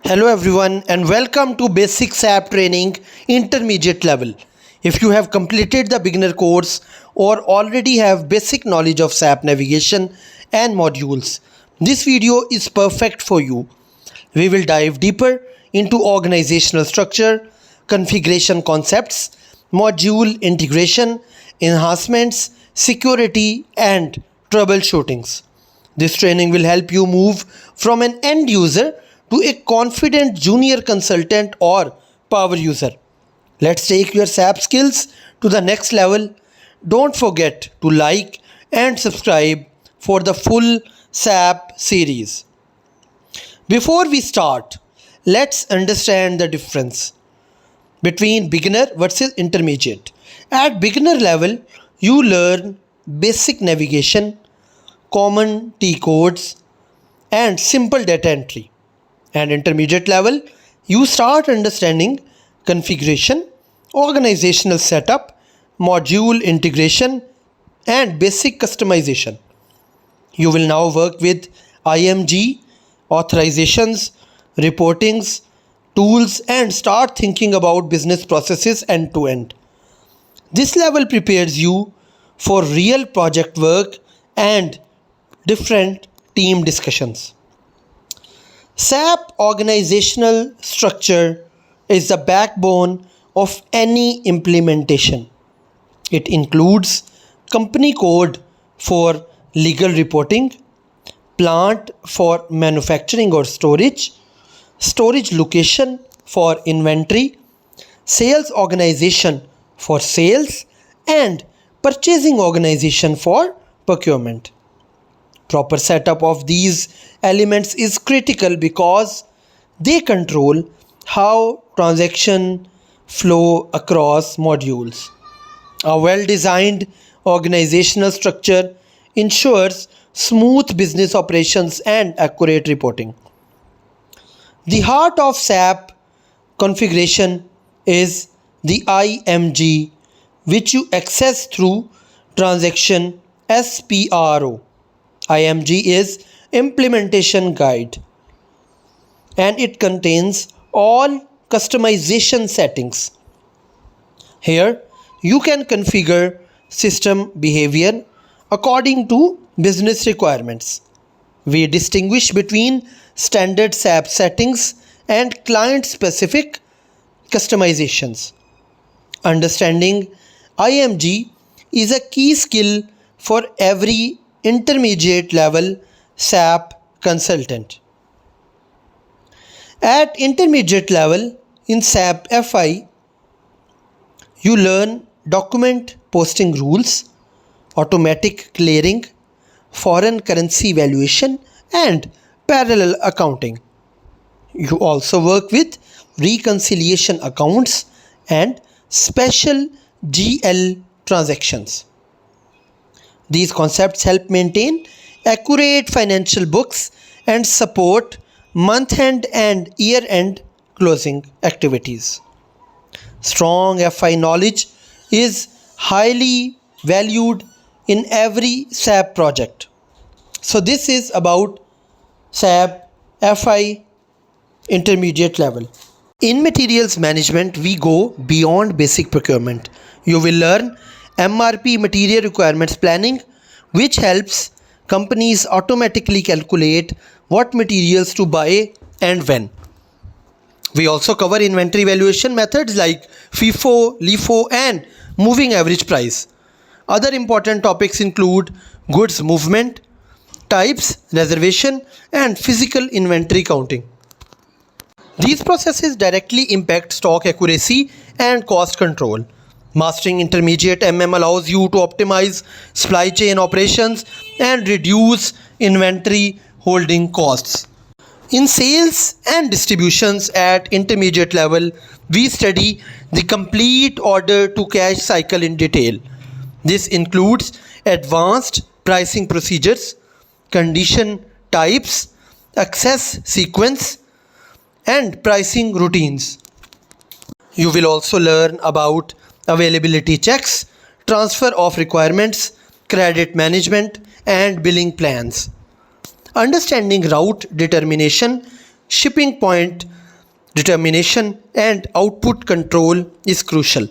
Hello everyone and welcome to Basic SAP Training Intermediate level. If you have completed the beginner course or already have basic knowledge of SAP navigation and modules, this video is perfect for you. We will dive deeper into organizational structure, configuration concepts, module integration, enhancements, security and troubleshootings. This training will help you move from an end user to a confident junior consultant or power user. Let's take your SAP skills to the next level. Don't forget to like and subscribe for the full SAP series. Before we start, let's understand the difference between beginner versus intermediate. At beginner level, you learn basic navigation, common T codes, and simple data entry. And intermediate level, you start understanding configuration, organizational setup, module integration, and basic customization. You will now work with IMG, authorizations, reportings, tools, and start thinking about business processes end to end. This level prepares you for real project work and different team discussions. SAP Organizational Structure is the backbone of any implementation. It includes company code for legal reporting, plant for manufacturing or storage, storage location for inventory, sales organization for sales, and purchasing organization for procurement. Proper setup of these elements is critical because they control how transactions flow across modules. A well-designed organizational structure ensures smooth business operations and accurate reporting. The heart of SAP configuration is the IMG, which you access through transaction SPRO. IMG is implementation guide and it contains all customization settings. Here you can configure system behavior according to business requirements. We distinguish between standard SAP settings and client specific customizations. Understanding IMG is a key skill for every intermediate level SAP consultant. At intermediate level in SAP FI, you learn document posting rules, automatic clearing, foreign currency valuation, and parallel accounting. You also work with reconciliation accounts and special GL transactions. These concepts help maintain accurate financial books and support month-end and year-end closing activities. Strong FI knowledge is highly valued in every SAP project. So this is about SAP FI intermediate level. In materials management, we go beyond basic procurement. You will learn MRP material requirements planning, which helps companies automatically calculate what materials to buy and when. We also cover inventory valuation methods like FIFO, LIFO, and moving average price. Other important topics include goods movement, types, reservation, and physical inventory counting. These processes directly impact stock accuracy and cost control. Mastering intermediate allows you to optimize supply chain operations and reduce inventory holding costs. In sales and distributions at intermediate level, we study the complete order to cash cycle in detail. This includes advanced pricing procedures, condition types, access sequence, and pricing routines. You will also learn about availability checks, transfer of requirements, credit management, and billing plans. Understanding route determination shipping point determination and output control is crucial.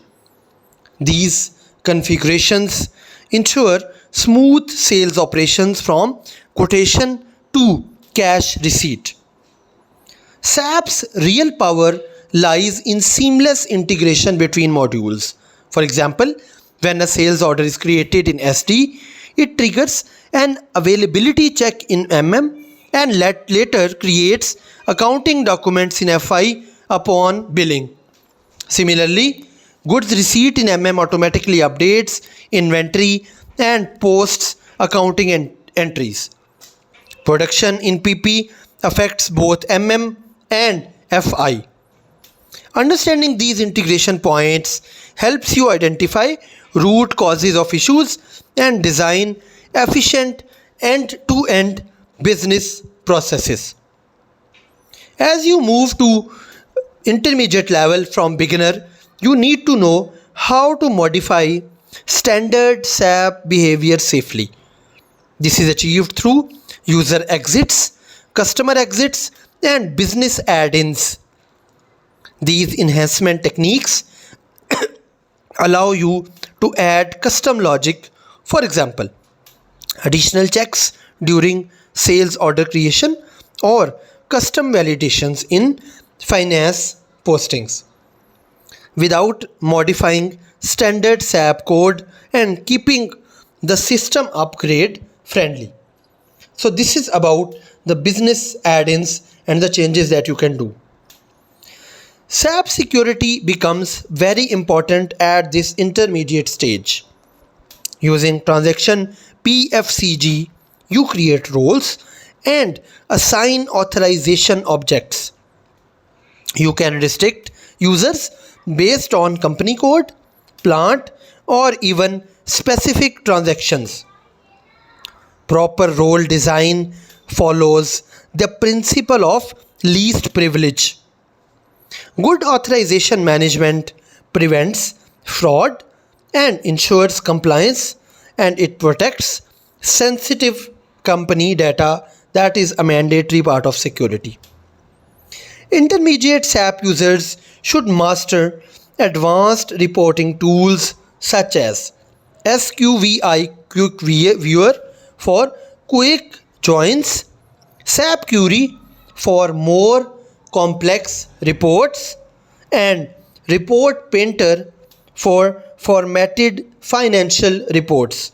These configurations ensure smooth sales operations from quotation to cash receipt. SAP's real power lies in seamless integration between modules. For example, when a sales order is created in SD, it triggers an availability check in MM and later creates accounting documents in FI upon billing. Similarly, goods receipt in MM automatically updates inventory and posts accounting entries. Production in PP affects both MM and FI. Understanding these integration points helps you identify root causes of issues and design efficient end-to-end business processes. As you move to intermediate level from beginner, you need to know how to modify standard SAP behavior safely. This is achieved through user exits, customer exits, and business add-ins. These enhancement techniques allow you to add custom logic, for example, additional checks during sales order creation or custom validations in finance postings without modifying standard SAP code and keeping the system upgrade friendly. So this is about the business add-ins and the changes that you can do. SAP security becomes very important at this intermediate stage. Using transaction PFCG, you create roles and assign authorization objects. You can restrict users based on company code, plant, or even specific transactions. Proper role design follows the principle of least privilege. Good authorization management prevents fraud and ensures compliance, and it protects sensitive company data that is a mandatory part of security. Intermediate SAP users should master advanced reporting tools such as SQVI Quick Viewer for quick joins, SAP Query for more complex reports, and Report Painter for formatted financial reports.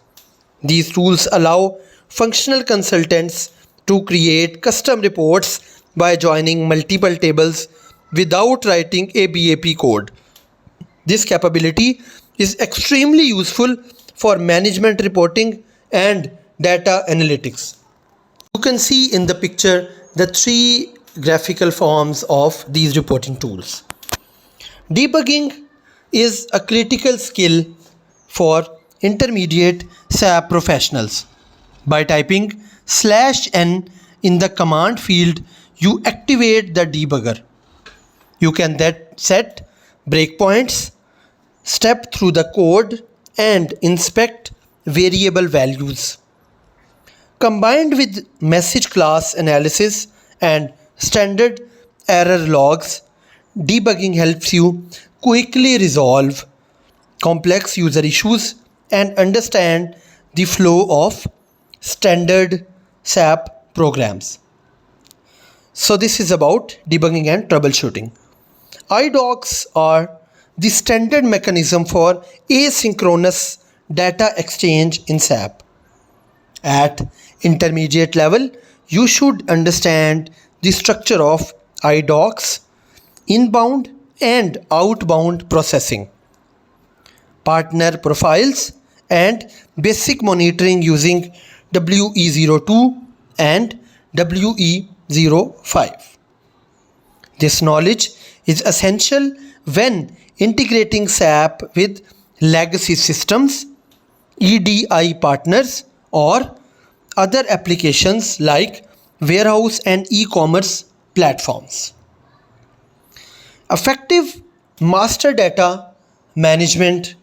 These tools allow functional consultants to create custom reports by joining multiple tables without writing a BAP code. This capability is extremely useful for management reporting and data analytics. You can see in the picture the three graphical forms of these reporting tools. Debugging is a critical skill for intermediate SAP professionals. By typing /n in the command field, you activate the debugger. You can then set breakpoints, step through the code, and inspect variable values. Combined with message class analysis and standard error logs, debugging helps you quickly resolve complex user issues and understand the flow of standard SAP programs. So this is about debugging and troubleshooting. IDocs are the standard mechanism for asynchronous data exchange in SAP. At intermediate level, you should understand the structure of IDocs, inbound and outbound processing, partner profiles, and basic monitoring using WE02 and WE05. This knowledge is essential when integrating SAP with legacy systems, EDI partners, or other applications like warehouse and e-commerce platforms. Effective master data management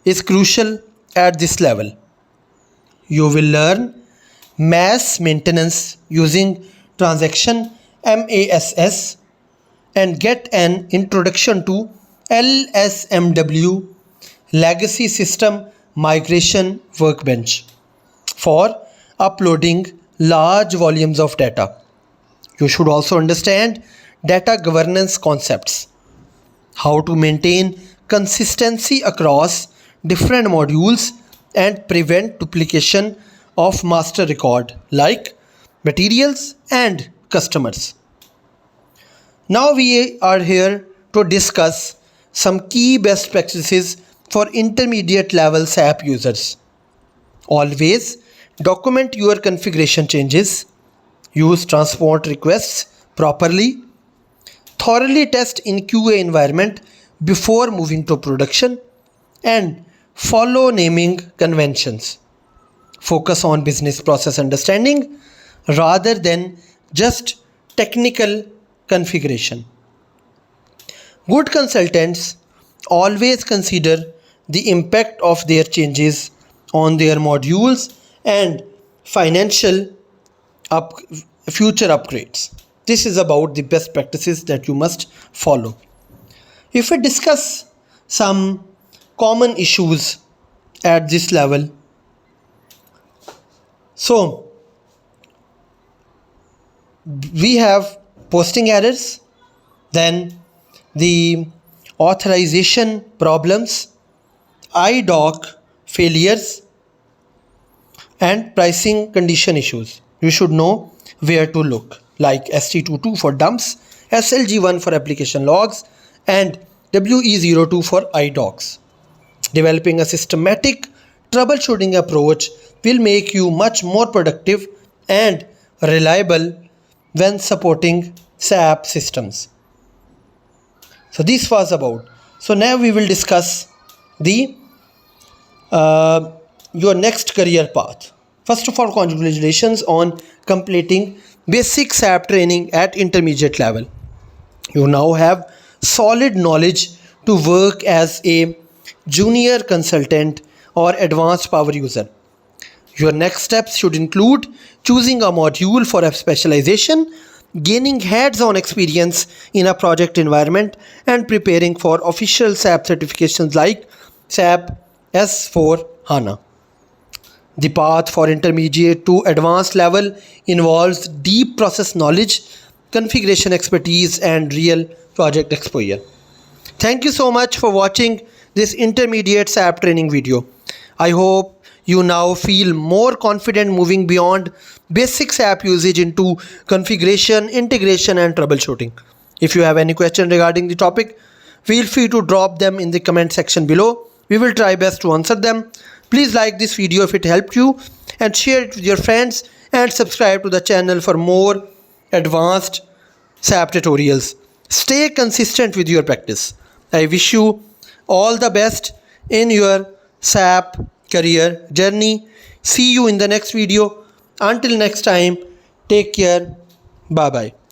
is crucial at this level. You will learn mass maintenance using transaction MASS and get an introduction to LSMW, Legacy System Migration Workbench, for uploading large volumes of data. You should also understand data governance concepts, how to maintain consistency across different modules and prevent duplication of master record like materials and customers. Now we are here to discuss some key best practices for intermediate level SAP users. Always document your configuration changes, use transport requests properly, thoroughly test in QA environment before moving to production, and follow naming conventions. Focus on business process understanding rather than just technical configuration. Good consultants always consider the impact of their changes on their modules and financial future upgrades. This is about the best practices that you must follow. If we discuss some common issues at this level, so we have posting errors, then the authorization problems, IDoc failures, and pricing condition issues. You should know where to look, like ST22 for dumps, SLG1 for application logs, and WE02 for IDocs. Developing a systematic troubleshooting approach will make you much more productive and reliable when supporting SAP systems. So this was about. So now we will discuss the your next career path. First of all, congratulations on completing basic SAP training at intermediate level. You now have solid knowledge to work as a junior consultant or advanced power user. Your next steps should include choosing a module for a specialization, gaining hands-on experience in a project environment, and preparing for official SAP certifications like SAP S/4HANA. The path for intermediate to advanced level involves deep process knowledge, configuration expertise, and real project exposure. Thank you so much for watching this intermediate SAP training video. I hope you now feel more confident moving beyond basic SAP usage into configuration, integration, and troubleshooting. If you have any question regarding the topic, feel free to drop them in the comment section below. We will try best to answer them. Please like this video if it helped you, and share it with your friends, and subscribe to the channel for more advanced SAP tutorials. Stay consistent with your practice. I wish you all the best in your SAP career journey. See you in the next video. Until next time, take care. Bye bye.